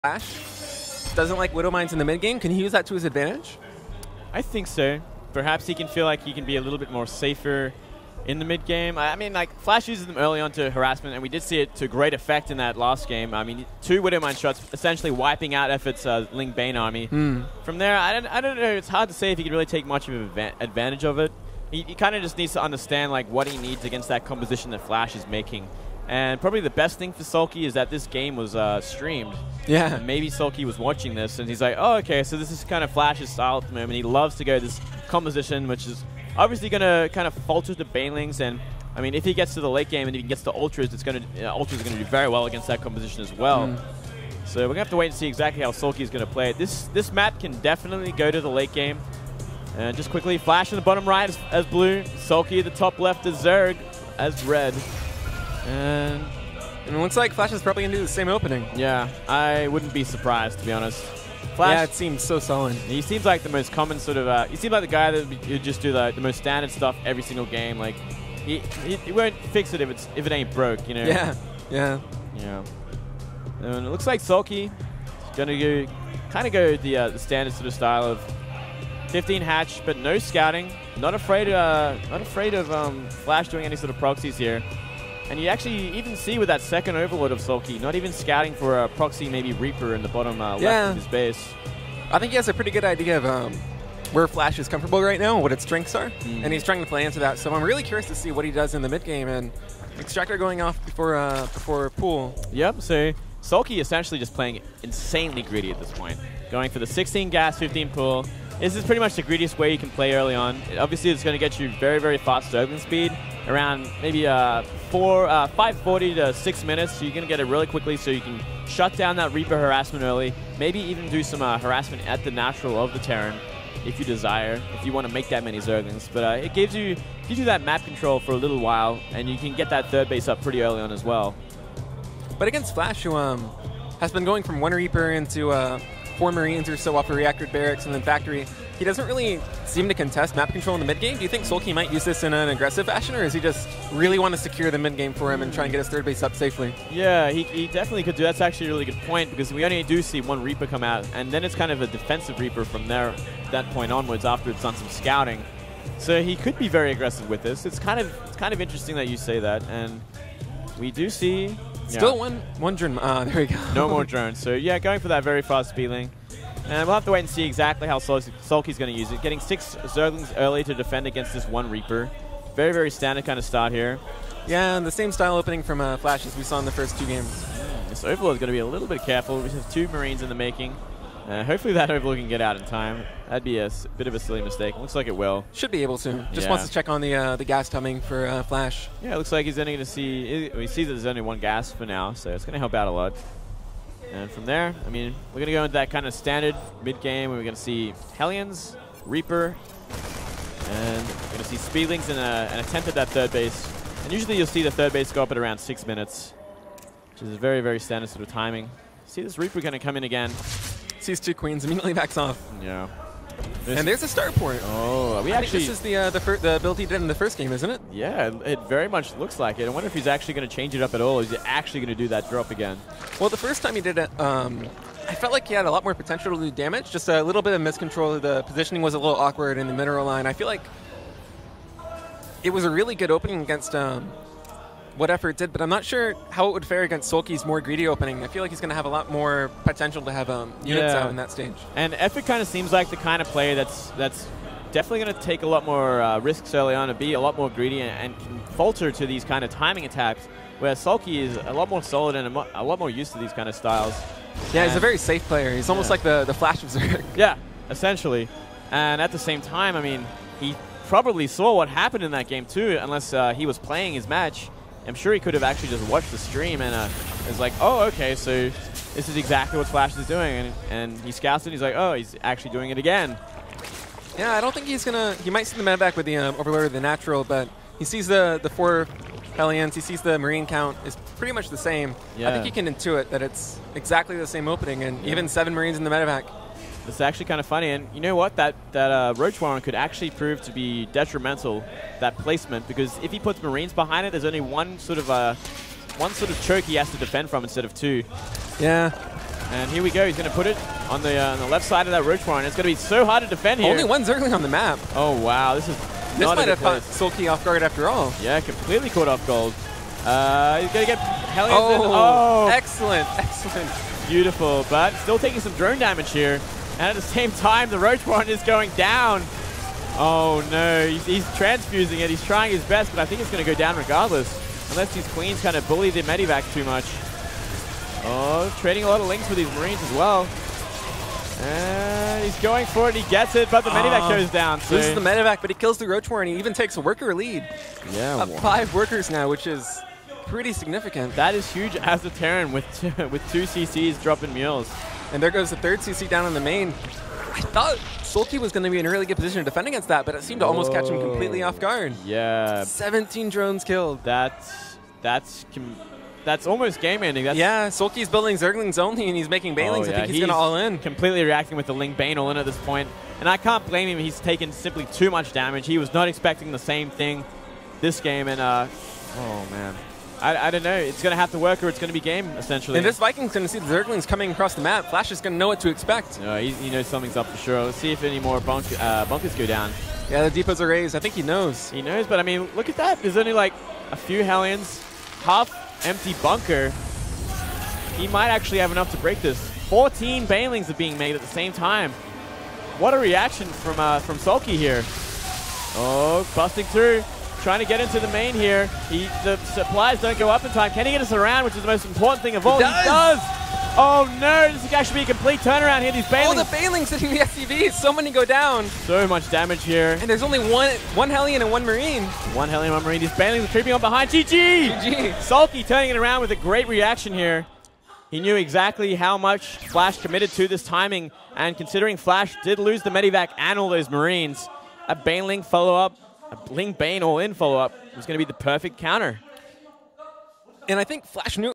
Flash doesn't like Widow Mines in the mid game. Can he use that to his advantage? I think so. Perhaps he can feel like he can be a little bit more safer in the mid game. I mean, like, Flash uses them early on to harassment, and we did see it to great effect in that last game. I mean, 2 Widow Mine shots, essentially wiping out Effort's Ling Bane army. From there, I don't know. It's hard to say if he can really take much of an advantage of it. He kind of just needs to understand like what he needs against that composition that Flash is making. And probably the best thing for SoulKey is that this game was streamed. Yeah. And maybe SoulKey was watching this, and he's like, oh, okay, so this is kind of Flash's style at the moment. He loves to go this composition, which is obviously going to kind of falter to Banelings. And, I mean, if he gets to the late game and he gets to Ultras, it's going to Ultras are going to do very well against that composition as well. So we're going to have to wait and see exactly how SoulKey is going to play it. This map can definitely go to the late game. And just quickly, Flash in the bottom right as blue, SoulKey at the top left as Zerg as red. And it looks like Flash is probably going to do the same opening. Yeah, I wouldn't be surprised, to be honest. Flash, yeah, it seems so solid. He seems like the most common sort of... he seems like the guy that would just do the most standard stuff every single game. Like, he won't fix it if it ain't broke, you know? Yeah, yeah. Yeah. And it looks like SoulKey is going to kind of go the standard sort of style of 15 hatch, but no scouting. Not afraid of Flash doing any sort of proxies here. And you actually even see with that second overload of SoulKey, not even scouting for a proxy, maybe Reaper in the bottom left of his base. I think he has a pretty good idea of where Flash is comfortable right now, what its strengths are, and he's trying to play into that. So I'm really curious to see what he does in the mid game. And Extractor going off before Pool. Yep. So SoulKey essentially just playing insanely greedy at this point, going for the 16 gas, 15 pool. This is pretty much the greediest way you can play early on. Obviously, it's going to get you very, very fast Zergling speed, around maybe 540 to 6 minutes. So you're going to get it really quickly so you can shut down that Reaper harassment early, maybe even do some harassment at the natural of the Terran if you desire, if you want to make that many Zerglings. But it gives you that map control for a little while, and you can get that third base up pretty early on as well. But against Flash, who has been going from 1 Reaper into 4 Marines or so off a reactor barracks and then factory, he doesn't really seem to contest map control in the mid game. Do you think SoulKey might use this in an aggressive fashion, or does he just really want to secure the mid game for him and try and get his third base up safely? Yeah, he definitely could do. That's actually a really good point, because we only do see 1 Reaper come out, and then it's kind of a defensive Reaper from that point onwards after it's done some scouting. So he could be very aggressive with this. It's kind of interesting that you say that, and we do see. Still one drone. There we go. No more drones. So yeah, going for that very fast feeling. And we'll have to wait and see exactly how SoulKey's going to use it. Getting 6 Zerglings early to defend against this 1 Reaper. Very, very standard kind of start here. Yeah, and the same style opening from Flash as we saw in the first 2 games. This Overlord is going to be a little bit careful. We have 2 Marines in the making. Hopefully that Overlord can get out in time. That'd be a bit of a silly mistake. Looks like it will. Should be able to. Just wants to check on the gas timing for Flash. Yeah, it looks like he's only going to see... He sees that there's only 1 gas for now, so it's going to help out a lot. And from there, I mean, we're going to go into that kind of standard mid-game where we're going to see Hellions, Reaper, and we're going to see Speedlings and an attempt at that third base. And usually you'll see the third base go up at around 6 minutes, which is a very, very standard sort of timing. See this Reaper going to come in again. Sees 2 Queens, immediately backs off. Yeah. And there's a starport. Oh, I think this is the build he did in the first game, isn't it? Yeah, it very much looks like it. I wonder if he's actually going to change it up at all, or is he actually going to do that drop again? Well, the first time he did it, I felt like he had a lot more potential to do damage. Just a little bit of miscontrol. The positioning was a little awkward in the mineral line. I feel like it was a really good opening against what Effort did, but I'm not sure how it would fare against SoulKey's more greedy opening. I feel like he's going to have a lot more potential to have units out in that stage. And Effort kind of seems like the kind of player that's definitely going to take a lot more risks early on and be a lot more greedy and can falter to these kind of timing attacks, where SoulKey is a lot more solid and a lot more used to these kind of styles. Yeah, he's a very safe player. He's almost like the Flash of Zerg. Yeah, essentially. And at the same time, I mean, he probably saw what happened in that game too, unless he was playing his match. I'm sure he could have actually just watched the stream and is like, oh, okay, so this is exactly what Flash is doing. And he scouts it, and he's like, oh, he's actually doing it again. Yeah, I don't think he's going to... He might see the medevac with the Overlord of the Natural, but he sees the 4 Hellions, he sees the Marine count is pretty much the same. Yeah. I think he can intuit that it's exactly the same opening, and even 7 Marines in the medevac. It's actually kind of funny, and you know what? That Roach Warren could actually prove to be detrimental, that placement, because if he puts Marines behind it, there's only one sort of choke he has to defend from instead of 2. Yeah. And here we go. He's going to put it on the left side of that Roach Warren. It's going to be so hard to defend here. Only one Zergling on the map. Oh, wow. This might have caught SoulKey off guard after all. Yeah, completely caught off guard. He's going to get Hellions in. Oh, excellent, excellent. Beautiful, but still taking some drone damage here. And at the same time, the Roach Warren is going down. Oh, no. He's transfusing it. He's trying his best, but I think it's going to go down regardless. Unless these Queens kind of bully the Medivac too much. Oh, trading a lot of links with these Marines as well. And he's going for it. He gets it, but the Medivac goes down. So. This is the Medivac, but he kills the Roach Warren. He even takes a worker lead. Yeah. Up 5 workers now, which is pretty significant. That is huge as a Terran with 2 CCs dropping mules. And there goes the 3rd CC down on the main. I thought SoulKey was going to be in a really good position to defend against that, but it seemed to almost catch him completely off guard. Yeah. 17 drones killed. That's almost game-ending. Yeah, SoulKey's building Zerglings only, and he's making Banelings. I think he's going to all in. Completely reacting with the Ling Bane all in at this point. And I can't blame him. He's taken simply too much damage. He was not expecting the same thing this game. And, oh, man. I don't know. It's going to have to work or it's going to be game, essentially. And this Viking's going to see the Zerglings coming across the map. Flash is going to know what to expect. He knows something's up for sure. Let's see if any more bunkers go down. Yeah, the depots are raised. I think he knows. He knows, but, I mean, look at that. There's only, like, a few Hellions. Half-empty bunker. He might actually have enough to break this. 14 Banelings are being made at the same time. What a reaction from SoulKey here. Oh, busting through. Trying to get into the main here. The supplies don't go up in time. Can he get us around, which is the most important thing of all? He does! Oh no, this could actually be a complete turnaround here. These Banelings. All the Banelings hitting the SCVs. So many go down. So much damage here. And there's only one Hellion and 1 Marine. 1 Hellion, 1 Marine. These Banelings are creeping on behind. GG! GG. SoulKey turning it around with a great reaction here. He knew exactly how much Flash committed to this timing. And considering Flash did lose the Medivac and all those Marines, a Baneling follow-up, a Ling Bane all-in follow-up was going to be the perfect counter. And I think Flash knew